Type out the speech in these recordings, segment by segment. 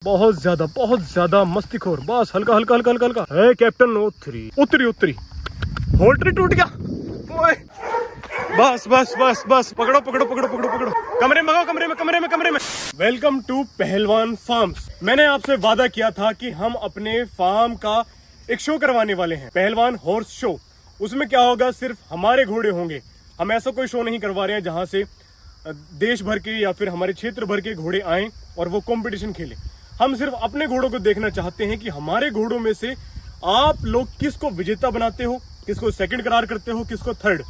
बहुत ज्यादा मस्तीखोर। बस हल्का हल्का हल्का हल्का हल्का है कैप्टन। उतरी होल्ट्री टूट गया। ओए बस बस बस बस पकड़ो पकड़ो पकड़ो पकड़ो पकड़ो। कमरे में कमरे में। वेलकम टू पहलवान फार्म्स। मैंने आपसे वादा किया था कि हम अपने फार्म का एक शो करवाने वाले हैं, पहलवान हॉर्स शो। उसमें क्या होगा, सिर्फ हमारे घोड़े होंगे। हम ऐसा कोई शो नहीं करवा रहे हैं जहां से देश भर के या फिर हमारे क्षेत्र भर के घोड़े आए और वो कंपटीशन खेले। हम सिर्फ अपने घोड़ों को देखना चाहते हैं कि हमारे घोड़ों में से आप लोग किसको विजेता बनाते हो, किसको सेकंड करार करते हो, किसको थर्ड।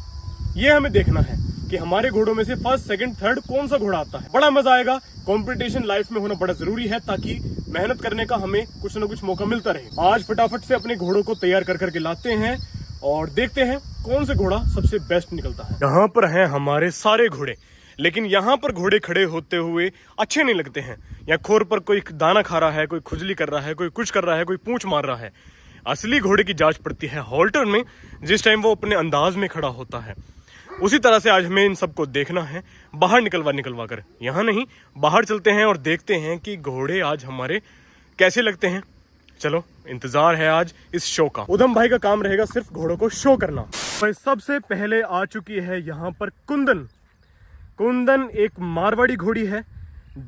ये हमें देखना है कि हमारे घोड़ों में से फर्स्ट सेकंड थर्ड कौन सा घोड़ा आता है। बड़ा मजा आएगा। कंपटीशन लाइफ में होना बड़ा जरूरी है ताकि मेहनत करने का हमें कुछ ना कुछ मौका मिलता रहे। आज फटाफट से अपने घोड़ों को तैयार कर करके लाते हैं और देखते हैं कौन से घोड़ा सबसे बेस्ट निकलता है। यहाँ पर हैं हमारे सारे घोड़े, लेकिन यहाँ पर घोड़े खड़े होते हुए अच्छे नहीं लगते हैं। या खोर पर कोई दाना खा रहा है, कोई खुजली कर रहा है, कोई कुछ कर रहा है, कोई पूंछ मार रहा है। असली घोड़े की जांच पड़ती है हॉल्टर में, जिस टाइम वो अपने अंदाज में खड़ा होता है। उसी तरह से आज हमें इन सबको देखना है, बाहर निकलवा कर। यहाँ नहीं, बाहर चलते हैं और देखते हैं कि घोड़े आज हमारे कैसे लगते हैं। चलो, इंतजार है आज इस शो का। उधम भाई का काम रहेगा सिर्फ घोड़ों को शो करना। भाई सबसे पहले आ चुकी है यहाँ पर कुंदन एक मारवाड़ी घोड़ी है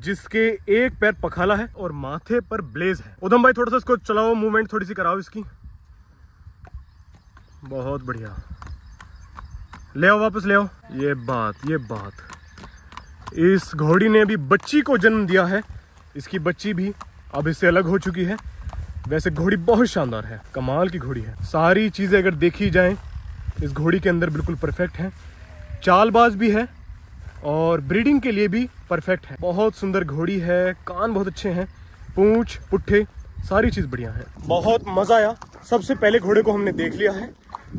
जिसके एक पैर पखाला है और माथे पर ब्लेज है। उधम भाई थोड़ा सा इसको चलाओ, मूवमेंट थोड़ी सी कराओ इसकी। बहुत बढ़िया, ले आओ वापस ले आओ। ये बात इस घोड़ी ने अभी बच्ची को जन्म दिया है। इसकी बच्ची भी अब इससे अलग हो चुकी है। वैसे घोड़ी बहुत शानदार है, कमाल की घोड़ी है। सारी चीजें अगर देखी जाएं इस घोड़ी के अंदर बिल्कुल परफेक्ट है। चालबाज भी है और ब्रीडिंग के लिए भी परफेक्ट है। बहुत सुंदर घोड़ी है, कान बहुत अच्छे हैं, पूंछ पुट्ठे सारी चीज बढ़िया है। बहुत मजा आया। सबसे पहले घोड़े को हमने देख लिया है,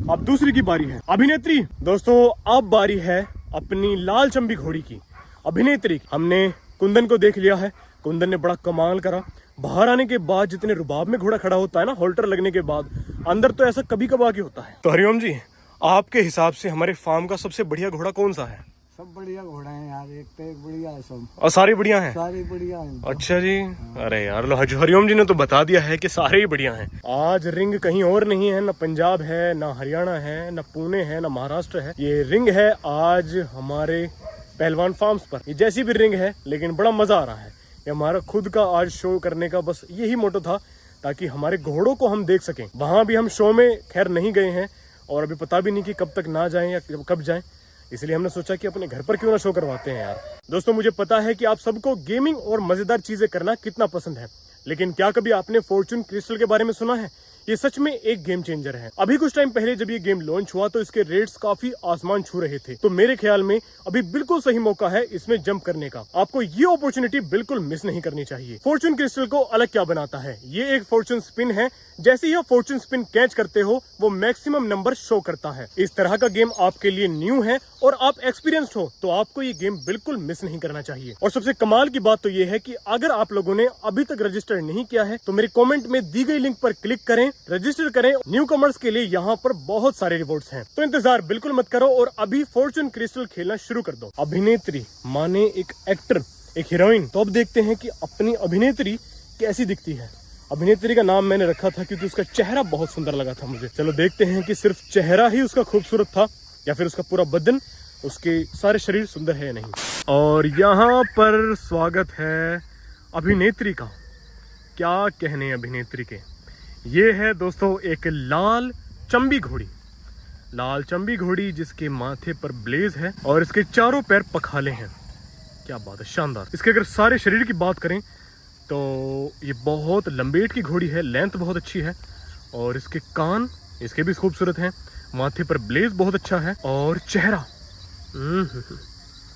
अब दूसरी की बारी है। अभिनेत्री दोस्तों, अब बारी है अपनी लाल चंबी घोड़ी की। अभिनेत्री हमने कुंदन को देख लिया है। कुंदन ने बड़ा कमाल करा। बाहर आने के बाद जितने रुबाब में घोड़ा खड़ा होता है ना, होल्टर लगने के बाद, अंदर तो ऐसा कभी कभार होता है। तो हरिओम जी, आपके हिसाब से हमारे फार्म का सबसे बढ़िया घोड़ा कौन सा है? सब बढ़िया घोड़ा है यार, एक तो एक बढ़िया है सब। और सारे बढ़िया हैं? सारे बढ़िया हैं। अच्छा जी। अरे यार, हरिओम जी ने तो बता दिया है कि सारे ही बढ़िया हैं। आज रिंग कहीं और नहीं है, ना पंजाब है, ना हरियाणा है, ना पुणे है, ना महाराष्ट्र है। ये रिंग है आज हमारे पहलवान फार्म्स पर। ये जैसी भी रिंग है, लेकिन बड़ा मजा आ रहा है। ये हमारा खुद का आज शो करने का बस यही मोटो था, ताकि हमारे घोड़ों को हम देख सकें। वहां भी हम शो में खैर नहीं गए हैं और अभी पता भी नहीं कि कब तक ना जाएं या कब जाएं, इसलिए हमने सोचा कि अपने घर पर क्यों ना शो करवाते हैं यार। दोस्तों, मुझे पता है कि आप सबको गेमिंग और मजेदार चीजें करना कितना पसंद है, लेकिन क्या कभी आपने फॉर्चून क्रिस्टल के बारे में सुना है? ये सच में एक गेम चेंजर है। अभी कुछ टाइम पहले जब ये गेम लॉन्च हुआ तो इसके रेट्स काफी आसमान छू रहे थे। तो मेरे ख्याल में अभी बिल्कुल सही मौका है इसमें जंप करने का। आपको ये अपॉर्चुनिटी बिल्कुल मिस नहीं करनी चाहिए। फॉर्चून क्रिस्टल को अलग क्या बनाता है, ये एक फॉर्चून स्पिन है। जैसे ही आप फॉर्चून स्पिन कैच करते हो, वो मैक्सिमम नंबर शो करता है। इस तरह का गेम आपके लिए न्यू है और आप एक्सपीरियंस्ड हो, तो आपको ये गेम बिल्कुल मिस नहीं करना चाहिए। और सबसे कमाल की बात तो ये है कि अगर आप लोगों ने अभी तक रजिस्टर नहीं किया है तो मेरे कमेंट में दी गई लिंक पर क्लिक करें, रजिस्टर करें। न्यू कमर्स के लिए यहाँ पर बहुत सारे रिवॉर्ड्स हैं, तो इंतजार बिल्कुल मत करो और अभी फॉर्चून क्रिस्टल खेलना शुरू कर दो। अभिनेत्री माने एक एक्टर, एक हीरोइन। तो अब देखते हैं कि अपनी अभिनेत्री कैसी दिखती है। अभिनेत्री का नाम मैंने रखा था क्योंकि उसका चेहरा बहुत सुंदर लगा था मुझे। चलो देखते हैं कि सिर्फ चेहरा ही उसका खूबसूरत था या फिर उसका पूरा बदन, उसके सारे शरीर सुंदर है या नहीं। और यहाँ पर स्वागत है अभिनेत्री का। क्या कहने अभिनेत्री के। ये है दोस्तों एक लाल चंबी घोड़ी। लाल चंबी घोड़ी जिसके माथे पर ब्लेज है और इसके चारों पैर पखाले हैं। क्या बात है, शानदार। इसके अगर सारे शरीर की बात करें तो ये बहुत लंबेट की घोड़ी है, लेंथ बहुत अच्छी है और इसके कान इसके भी खूबसूरत हैं। माथे पर ब्लेज बहुत अच्छा है और चेहरा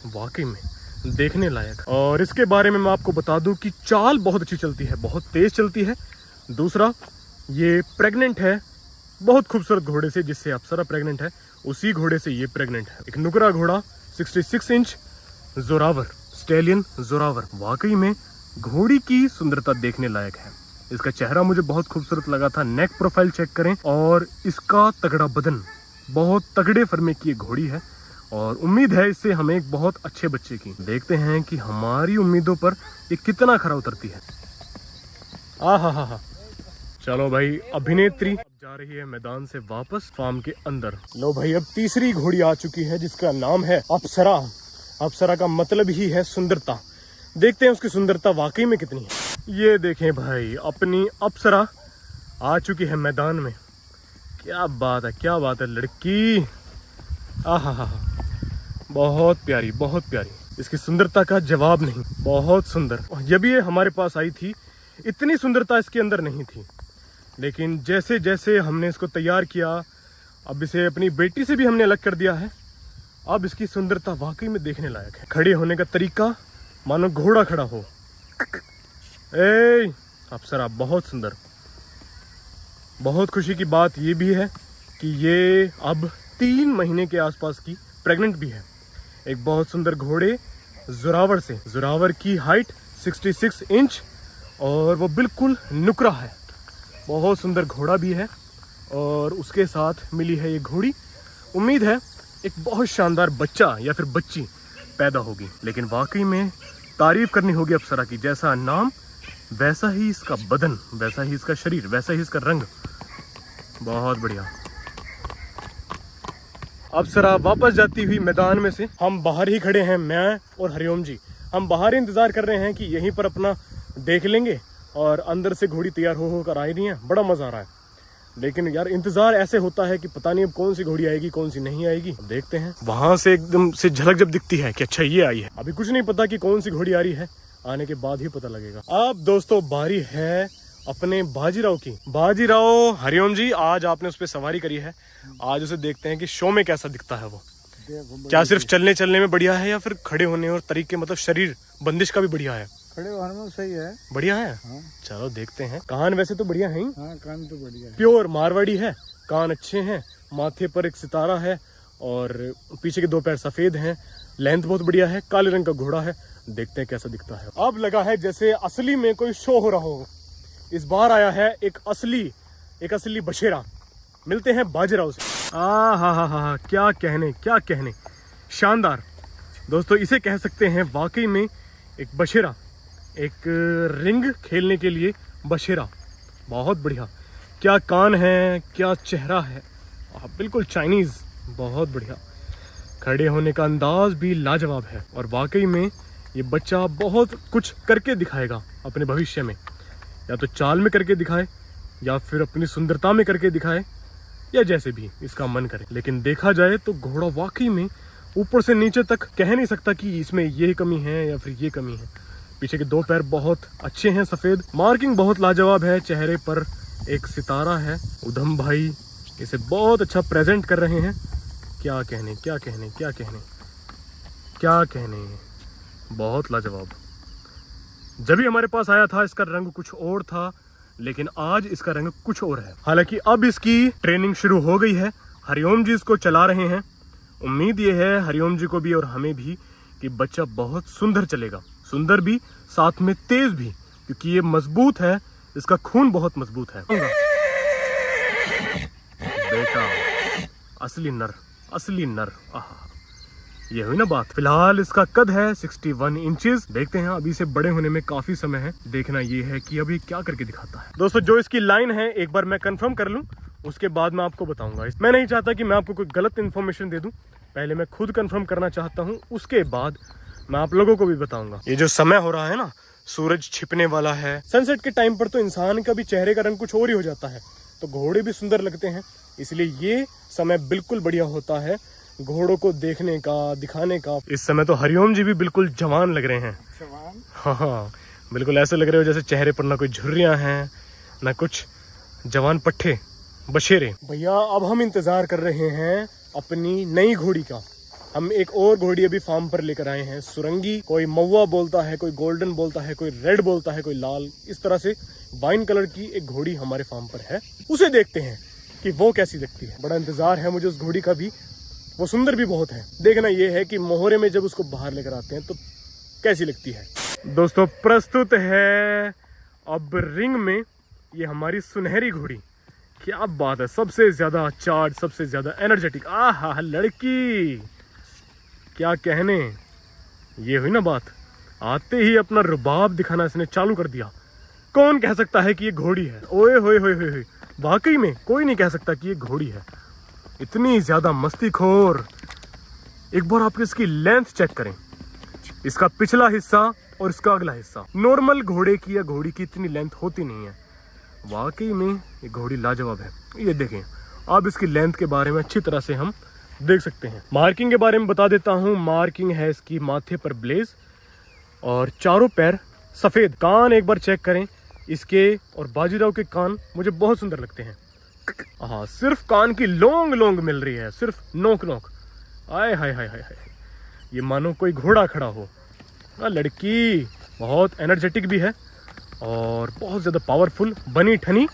वाकई में देखने लायक। और इसके बारे में मैं आपको बता दूं कि चाल बहुत अच्छी चलती है, बहुत तेज चलती है। दूसरा, ये प्रेग्नेंट है बहुत खूबसूरत घोड़े से, जिससे अप्सरा प्रेग्नेंट है, उसी घोड़े से ये प्रेग्नेंट है। एक नुकरा घोड़ा, 66 इंच जोरावर, स्टैलियन जोरावर। वाकई में घोड़ी की सुंदरता देखने लायक है। इसका चेहरा मुझे बहुत खूबसूरत लगा था। नेक प्रोफाइल चेक करें और इसका तगड़ा बदन, बहुत तगड़े फर्मे की घोड़ी है और उम्मीद है इससे हमें एक बहुत अच्छे बच्चे की। देखते हैं कि हमारी उम्मीदों पर ये कितना खरा उतरती है। आहा। चलो भाई, अभिनेत्री अब जा रही है मैदान से वापस फार्म के अंदर। लो भाई, अब तीसरी घोड़ी आ चुकी है जिसका नाम है अप्सरा। अप्सरा का मतलब ही है सुंदरता। देखते हैं उसकी सुंदरता वाकई में कितनी है। ये देखें भाई, अपनी अप्सरा आ चुकी है मैदान में। क्या बात है, क्या बात है लड़की। आहा, बहुत प्यारी, बहुत प्यारी। इसकी सुंदरता का जवाब नहीं, बहुत सुंदर। जब ये हमारे पास आई थी इतनी सुंदरता इसके अंदर नहीं थी, लेकिन जैसे जैसे हमने इसको तैयार किया, अब इसे अपनी बेटी से भी हमने अलग कर दिया है। अब इसकी सुंदरता वाकई में देखने लायक है। खड़े होने का तरीका मानो घोड़ा खड़ा हो। ए अप्सरा, बहुत सुंदर। बहुत खुशी की बात ये भी है कि ये अब 3 महीने के आसपास की प्रेग्नेंट भी है। एक बहुत सुंदर घोड़े जोरावर से। जोरावर की हाइट 66 इंच और वो बिल्कुल नुकरा है। बहुत सुंदर घोड़ा भी है और उसके साथ मिली है ये घोड़ी। उम्मीद है एक बहुत शानदार बच्चा या फिर बच्ची पैदा होगी। लेकिन वाकई में तारीफ करनी होगी अप्सरा की। जैसा नाम वैसा ही इसका बदन, वैसा ही इसका शरीर, वैसा ही इसका रंग। बहुत बढ़िया। अप्सरा वापस जाती हुई मैदान में से। हम बाहर ही खड़े हैं, मैं और हरिओम जी। हम बाहर इंतजार कर रहे हैं कि यहीं पर अपना देख लेंगे, और अंदर से घोड़ी तैयार हो होकर आ रही है। बड़ा मजा आ रहा है। लेकिन यार इंतजार ऐसे होता है कि पता नहीं अब कौन सी घोड़ी आएगी, कौन सी नहीं आएगी। देखते हैं। वहां से एकदम से झलक जब दिखती है कि अच्छा ये आई है, अभी कुछ नहीं पता कि कौन सी घोड़ी आ रही है। आने के बाद ही पता लगेगा। अब दोस्तों बारी है अपने बाजीराव की। बाजीराव, हरिओम जी, आज आपने उस पर सवारी करी है। आज उसे देखते हैं कि शो में कैसा दिखता है वो। क्या सिर्फ चलने चलने में बढ़िया है या फिर खड़े होने और तरीके, मतलब शरीर बंदिश का भी बढ़िया है? खड़े होने में सही है, बढ़िया है। हाँ। चलो देखते हैं। कान वैसे तो बढ़िया है। हाँ, कान तो बढ़िया है। प्योर मारवाड़ी है, कान अच्छे हैं, माथे पर एक सितारा है और पीछे के 2 पैर सफेद हैं। लेंथ बहुत बढ़िया है, काले रंग का घोड़ा है। देखते हैं कैसा दिखता है। अब लगा है जैसे असली में कोई शो हो रहा हो। इस बार आया है एक असली बशेरा। मिलते हैं बाजीराव से। हा, क्या कहने, क्या कहने। शानदार दोस्तों, इसे कह सकते हैं वाकई में एक बशेरा, एक रिंग खेलने के लिए बशेरा। बहुत बढ़िया। क्या कान है, क्या चेहरा है, बिल्कुल चाइनीज। बहुत बढ़िया। खड़े होने का अंदाज भी लाजवाब है और वाकई में ये बच्चा बहुत कुछ करके दिखाएगा अपने भविष्य में। या तो चाल में करके दिखाए, या फिर अपनी सुंदरता में करके दिखाए, या जैसे भी इसका मन करे। लेकिन देखा जाए तो घोड़ा वाकई में ऊपर से नीचे तक कह नहीं सकता कि इसमें ये कमी है या फिर ये कमी है। पीछे के 2 पैर बहुत अच्छे हैं, सफेद। मार्किंग बहुत लाजवाब है। चेहरे पर एक सितारा है। उधम भाई इसे बहुत अच्छा प्रेजेंट कर रहे हैं। क्या कहने, क्या कहने, क्या कहने, क्या कहने। बहुत लाजवाब। जब भी हमारे पास आया था इसका रंग कुछ और था, लेकिन आज इसका रंग कुछ और है। हालांकि अब इसकी ट्रेनिंग शुरू हो गई है। हरिओम जी इसको चला रहे हैं। उम्मीद ये है हरिओम जी को भी और हमें भी कि बच्चा बहुत सुंदर चलेगा। सुंदर भी, साथ में तेज भी, क्योंकि ये मजबूत है। इसका खून बहुत मजबूत है। बेटा, असली नर, असली नर। आहा, ये हुई ना बात। फिलहाल इसका कद है 61 इंचेस। देखते हैं, अभी से बड़े होने में काफी समय है। देखना ये है कि अभी क्या करके दिखाता है। दोस्तों जो इसकी लाइन है एक बार मैं कंफर्म कर लूं, उसके बाद मैं आपको बताऊंगा। मैं नहीं चाहता कि मैं आपको कोई गलत इन्फॉर्मेशन दे दूं। पहले मैं खुद कंफर्म करना चाहता हूं, उसके बाद मैं आप लोगों को भी बताऊंगा। ये जो समय हो रहा है ना, सूरज छिपने वाला है। सनसेट के टाइम पर तो इंसान का भी चेहरे का रंग कुछ और ही हो जाता है, तो घोड़े भी सुंदर लगते हैं। इसलिए ये समय बिल्कुल बढ़िया होता है घोड़ों को देखने का, दिखाने का। इस समय तो हरिओम जी भी बिल्कुल जवान लग रहे हैं। जवान? हाँ, बिल्कुल ऐसे लग रहे हो जैसे चेहरे पर ना कोई झुर्रियां हैं, ना कुछ जवान पट्टे, बशेरे। भैया अब हम इंतजार कर रहे हैं अपनी नई घोड़ी का। हम एक और घोड़ी अभी फार्म पर लेकर आए हैं, सुरंगी। कोई महुआ बोलता है, कोई गोल्डन बोलता है, कोई रेड बोलता है, कोई लाल। इस तरह से वाइन कलर की एक घोड़ी हमारे फार्म पर है। उसे देखते हैं कि वो कैसी दिखती है। बड़ा इंतजार है मुझे उस घोड़ी का भी। वो सुंदर भी बहुत है। देखना ये है कि मोहरे में जब उसको बाहर लेकर आते हैं तो कैसी लगती है। दोस्तों प्रस्तुत है अब रिंग में ये हमारी सुनहरी घोड़ी। क्या बात है, सबसे ज्यादा चार्ज, सबसे ज्यादा एनर्जेटिक। आहा लड़की, क्या कहने। ये हुई ना बात। आते ही अपना रुबाब दिखाना इसने चालू कर दिया। कौन कह सकता है कि ये घोड़ी है? ओए होए होए होए होए, वाकई में कोई नहीं कह सकता कि ये घोड़ी है। इतनी ज्यादा मस्तीखोर। एक बार आप इसकी लेंथ चेक करें, इसका पिछला हिस्सा और इसका अगला हिस्सा। नॉर्मल घोड़े की या घोड़ी की इतनी लेंथ होती नहीं है। वाकई में ये घोड़ी लाजवाब है। ये देखें, अब इसकी लेंथ के बारे में अच्छी तरह से हम देख सकते हैं। मार्किंग के बारे में बता देता हूँ। मार्किंग है इसकी माथे पर ब्लेज और चारों पैर सफेद। कान एक बार चेक करें इसके, और बाजीराव के कान मुझे बहुत सुंदर लगते हैं। हाँ, सिर्फ कान की लोंग लोंग मिल रही है, सिर्फ नोक नोक। आय हाय हाय हाय हाय, ये मानो कोई घोड़ा खड़ा हो। लड़की बहुत एनर्जेटिक भी है और बहुत ज़्यादा पावरफुल, बनी ठनी।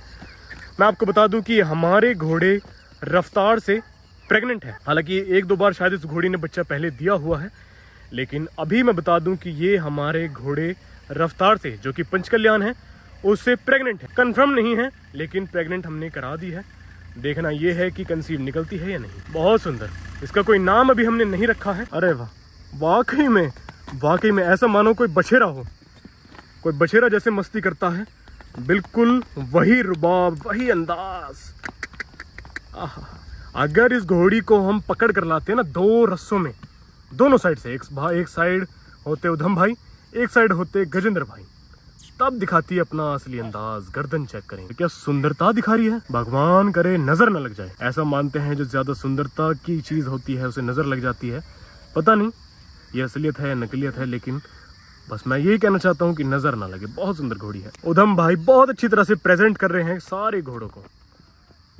मैं आपको बता दूं कि हमारे घोड़े रफ्तार से प्रेग्नेंट है। हालांकि एक दो बार शायद इस घोड़ी ने बच्चा पहले दिया हुआ है, लेकिन अभी मैं बता दूं कि ये हमारे घोड़े रफ्तार से, जो कि पंचकल्याण है, उससे प्रेग्नेंट है। कंफर्म नहीं है, लेकिन प्रेग्नेंट हमने करा दी है। देखना ये है कि कंसीव निकलती है या नहीं। बहुत सुंदर। इसका कोई नाम अभी हमने नहीं रखा है। अरे वाह, वाकई में ऐसा मानो कोई बछेरा हो, कोई बछेरा जैसे मस्ती करता है। बिल्कुल वही रुबाब, वही अंदाज। अगर इस घोड़ी को हम पकड़ कर लाते हैं ना दो रस्सों में, दोनों साइड से, एक साइड होते उधम भाई, एक साइड होते गजेंद्र भाई, तब दिखाती है अपना असली अंदाज। गर्दन चेक करें, क्या सुंदरता दिखा रही है। भगवान करे नजर न लग जाए। ऐसा मानते हैं जो ज्यादा सुंदरता की चीज होती है उसे नजर लग जाती है। पता नहीं ये असलियत है या नकलियत है, लेकिन बस मैं यही कहना चाहता हूँ कि नजर ना लगे। बहुत सुंदर घोड़ी है। उधम भाई बहुत अच्छी तरह से प्रेजेंट कर रहे हैं सारे घोड़ों को।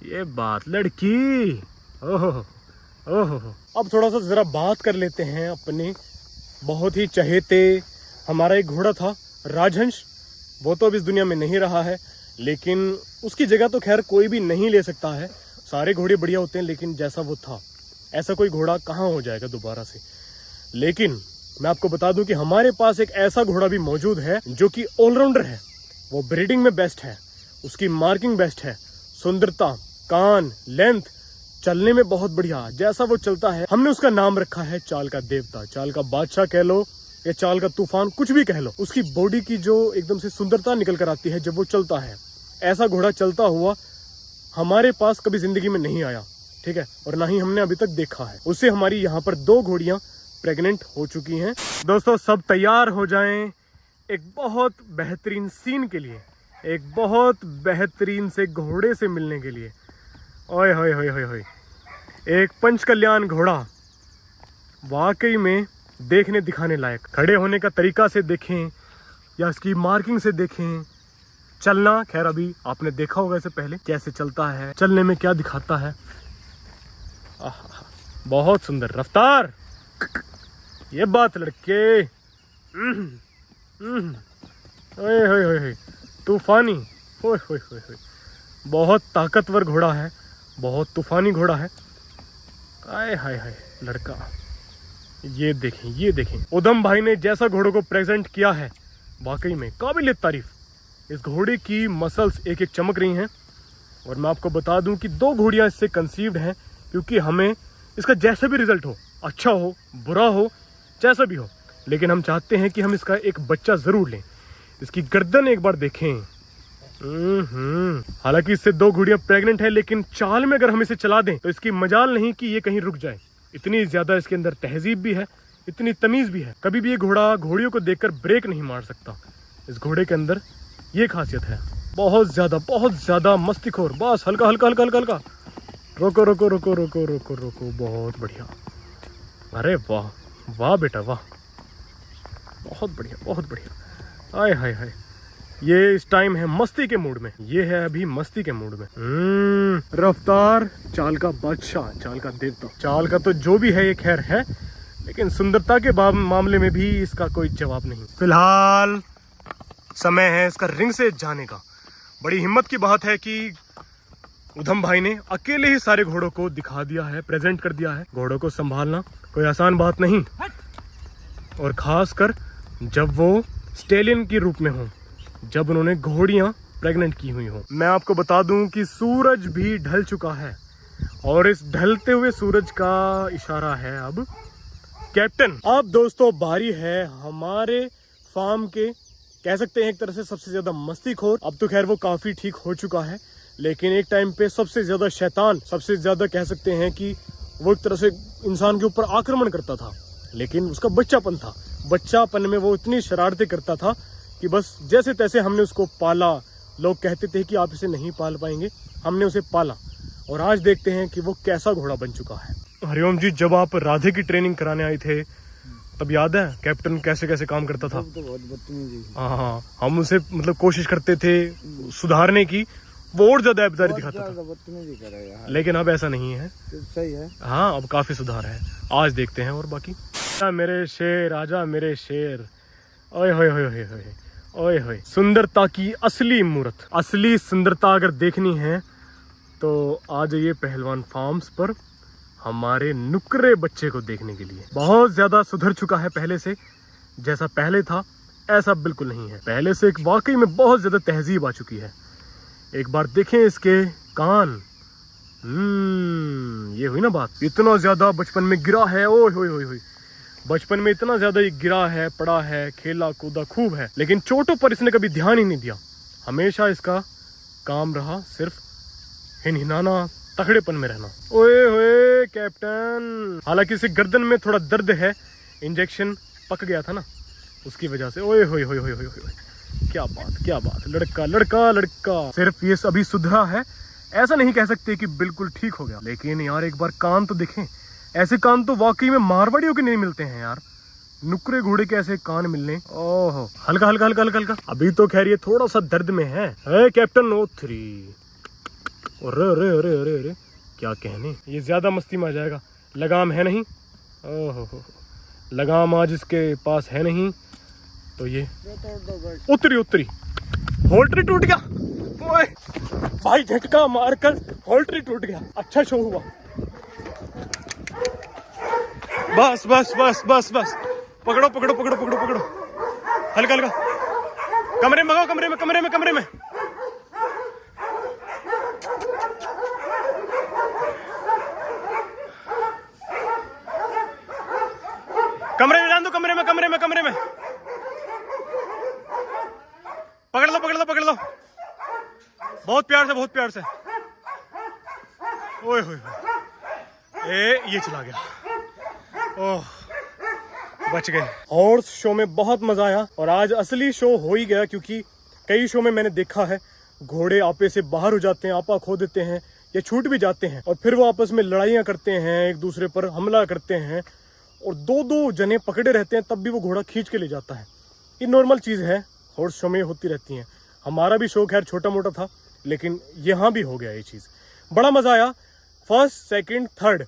ये बात लड़की, ओहो ओहो। अब थोड़ा सा जरा बात कर लेते हैं अपने बहुत ही चहेते, हमारा एक घोड़ा था राजहंस, वो तो अब इस दुनिया में नहीं रहा है, लेकिन उसकी जगह तो खैर कोई भी नहीं ले सकता है। सारे घोड़े बढ़िया होते हैं, लेकिन जैसा वो था ऐसा कोई घोड़ा कहाँ हो जाएगा दोबारा से। लेकिन मैं आपको बता दूं कि हमारे पास एक ऐसा घोड़ा भी मौजूद है जो कि ऑलराउंडर है। वो ब्रीडिंग में बेस्ट है, उसकी मार्किंग बेस्ट है, सुंदरता, कान, लेंथ, चलने में बहुत बढ़िया। जैसा वो चलता है, हमने उसका नाम रखा है चाल का देवता, चाल का बादशाह कह लो या चाल का तूफान, कुछ भी कह लो। उसकी बॉडी की जो एकदम से सुंदरता निकल कर आती है जब वो चलता है, ऐसा घोड़ा चलता हुआ हमारे पास कभी जिंदगी में नहीं आया, ठीक है, और ना ही हमने अभी तक देखा है। उससे हमारी यहाँ पर 2 घोड़ियां प्रेग्नेंट हो चुकी हैं। दोस्तों सब तैयार हो जाएं एक बहुत बेहतरीन सीन के लिए, एक बहुत बेहतरीन से घोड़े से मिलने के लिए। ओए होए होए होए होए, एक पंचकल्याण घोड़ा वाकई में देखने दिखाने लायक। खड़े होने का तरीका से देखें या इसकी मार्किंग से देखें, चलना खैर अभी आपने देखा होगा इससे पहले कैसे चलता है, चलने में क्या दिखाता है। बहुत सुंदर रफ्तार। ये बात लड़के, ओए होए होए, तूफानी, ओए होए होए होए, बहुत ताकतवर घोड़ा है, बहुत तूफानी घोड़ा है। आए हाय हाय लड़का, ये देखें, ये देखें उधम भाई ने जैसा घोड़ों को प्रेजेंट किया है, वाकई में काबिल तारीफ। इस घोड़े की मसल्स एक एक चमक रही हैं। और मैं आपको बता दूं कि 2 घोड़ियां इससे कंसीव्ड हैं, क्योंकि हमें इसका जैसा भी रिजल्ट हो, अच्छा हो बुरा हो जैसा भी हो, लेकिन हम चाहते हैं कि हम इसका एक बच्चा जरूर लें। इसकी गर्दन एक बार देखें। हालांकि इससे 2 घोड़ियां प्रेग्नेंट है, लेकिन चाल में अगर हम इसे चला दें तो इसकी मजाल नहीं कि ये कहीं रुक जाए। इतनी ज्यादा इसके अंदर तहजीब भी है, इतनी तमीज भी है। कभी भी ये घोड़ा घोड़ियों को देखकर ब्रेक नहीं मार सकता। इस घोड़े के अंदर ये खासियत है। बहुत ज्यादा मस्तीखोर। बस हल्का हल्का हल्का हल्का हल्का, रोको रोको रोको रोको रोको रोको, बहुत बढ़िया। अरे वाह वाह बेटा वाह, बहुत बढ़िया बहुत बढ़िया। आय हाय हाय, ये इस टाइम है मस्ती के मूड में, ये है अभी मस्ती के मूड में। रफ्तार, चाल का बादशाह, चाल का देवता। चाल का तो जो भी है ये खैर है, लेकिन सुंदरता के मामले में भी इसका कोई जवाब नहीं। फिलहाल समय है इसका रिंग से जाने का। बड़ी हिम्मत की बात है कि उधम भाई ने अकेले ही सारे घोड़ों को दिखा दिया है, प्रेजेंट कर दिया है। घोड़ों को संभालना कोई आसान बात नहीं, और खासकर जब वो स्टेलियन के रूप में हो, जब उन्होंने घोड़ियां प्रेग्नेंट की हुई हो। मैं आपको बता दूं कि सूरज भी ढल चुका है, और इस ढलते हुए सूरज का इशारा है अब कैप्टन। अब दोस्तों बारी है हमारे फार्म के कह सकते हैं एक तरह से सबसे ज्यादा मस्तीखोर। अब तो खैर वो काफी ठीक हो चुका है, लेकिन एक टाइम पे सबसे ज्यादा शैतान, सबसे ज्यादा कह सकते हैं कि वो एक तरह से इंसान के ऊपर आक्रमण करता था। लेकिन उसका बच्चापन था, बच्चापन में वो इतनी शरारतें करता था कि बस जैसे तैसे हमने उसको पाला। लोग कहते थे कि आप इसे नहीं पाल पाएंगे, हमने उसे पाला और आज देखते हैं कि वो कैसा घोड़ा बन चुका है। हरिओम जी, जब आप राधे की ट्रेनिंग कराने आए थे तब याद है कैप्टन कैसे कैसे काम करता था? तो बहुत बदतमीजी। हाँ, हम उसे मतलब कोशिश करते थे सुधारने की, वो और ज्यादा ऐबदारी दिखाता था, बदतमीजी कर रहा है यार। लेकिन अब ऐसा नहीं है। तो सही है। हाँ, अब काफी सुधार है। आज देखते हैं और बाकी। मेरे शेर, आजा मेरे शेर। ओए होए होए होए होए ओए होए, सुंदरता की असली मूरत, असली सुंदरता अगर देखनी है तो आ जाइए पहलवान फार्म्स पर हमारे नुकरे बच्चे को देखने के लिए। बहुत ज्यादा सुधर चुका है पहले से, जैसा पहले था ऐसा बिल्कुल नहीं है। पहले से एक वाकई में बहुत ज्यादा तहजीब आ चुकी है। एक बार देखें इसके कान। ये हुई ना बात। इतना ज्यादा बचपन में गिरा है, ओए होए होए होए, बचपन में इतना ज्यादा ये गिरा है, पड़ा है, खेला कूदा खूब है, लेकिन चोटों पर इसने कभी ध्यान ही नहीं दिया। हमेशा इसका काम रहा सिर्फ हिनहिनाना, तगड़ेपन में रहना। ओए होए कैप्टन, हालांकि इसे गर्दन में थोड़ा दर्द है, इंजेक्शन पक गया था ना उसकी वजह से। ओए होए होए होए होए होए, क्या बात क्या बात, लड़का लड़का लड़का। सिर्फ ये अभी सुधरा है, ऐसा नहीं कह सकते कि बिल्कुल ठीक हो गया, लेकिन यार एक बार कान तो देखें। ऐसे कान तो वाकई में मारवाड़ियों के नहीं मिलते हैं यार, नुकरे घोड़े के ऐसे कान मिलने। ओहो, हल्का हल्का हल्का हल्का हल्का। अभी तो खैर ये थोड़ा सा दर्द में है कैप्टन O3। अरे अरे अरे अरे अरे, क्या कहने, ये ज्यादा मस्ती में आ जाएगा। लगाम है नहीं, ओहो, लगाम आज इसके पास है नहीं, तो ये उतरी उतरी, होल्ट्री टूट गया। ओए भाई, झटका मारकर होल्ट्री टूट गया। अच्छा शो हुआ। बस बस बस बस बस, पकड़ो पकड़ो पकड़ो पकड़ो पकड़ो, हल्का हल्का। कमरे में आओ, कमरे में कमरे में कमरे में। कमरे में जान दो, कमरे में कमरे में कमरे में। पकड़ लो पकड़ लो पकड़ लो, बहुत प्यार से बहुत प्यार से। ओए होए, ये चला गया। ओह, बच गए। हॉर्स शो में बहुत मजा आया और आज असली शो हो ही गया, क्योंकि कई शो में मैंने देखा है घोड़े आपे से बाहर हो जाते हैं, आपा खो देते हैं या छूट भी जाते हैं, और फिर वो आपस में लड़ाइयाँ करते हैं, एक दूसरे पर हमला करते हैं और दो दो जने पकड़े रहते हैं, तब भी वो घोड़ा खींच के ले जाता है। ये नॉर्मल चीज़ है, हॉर्स शो में होती रहती हैं। हमारा भी शो खैर छोटा मोटा था, लेकिन यहाँ भी हो गया ये चीज़। बड़ा मज़ा आया। फर्स्ट, सेकंड, थर्ड,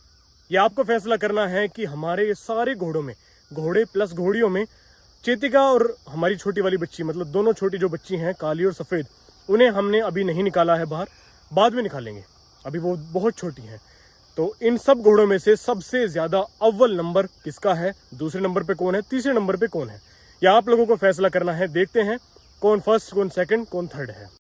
ये आपको फैसला करना है कि हमारे सारे घोड़ों में, घोड़े प्लस घोड़ियों में, चेतिका और हमारी छोटी वाली बच्ची, मतलब दोनों छोटी जो बच्ची हैं काली और सफ़ेद, उन्हें हमने अभी नहीं निकाला है बाहर, बाद में निकालेंगे, अभी वो बहुत छोटी हैं। तो इन सब घोड़ों में से सबसे ज़्यादा अव्वल नंबर किसका है, दूसरे नंबर पे कौन है, तीसरे नंबर पे कौन है, या आप लोगों को फैसला करना है। देखते हैं कौन फर्स्ट, कौन सेकंड, कौन थर्ड है।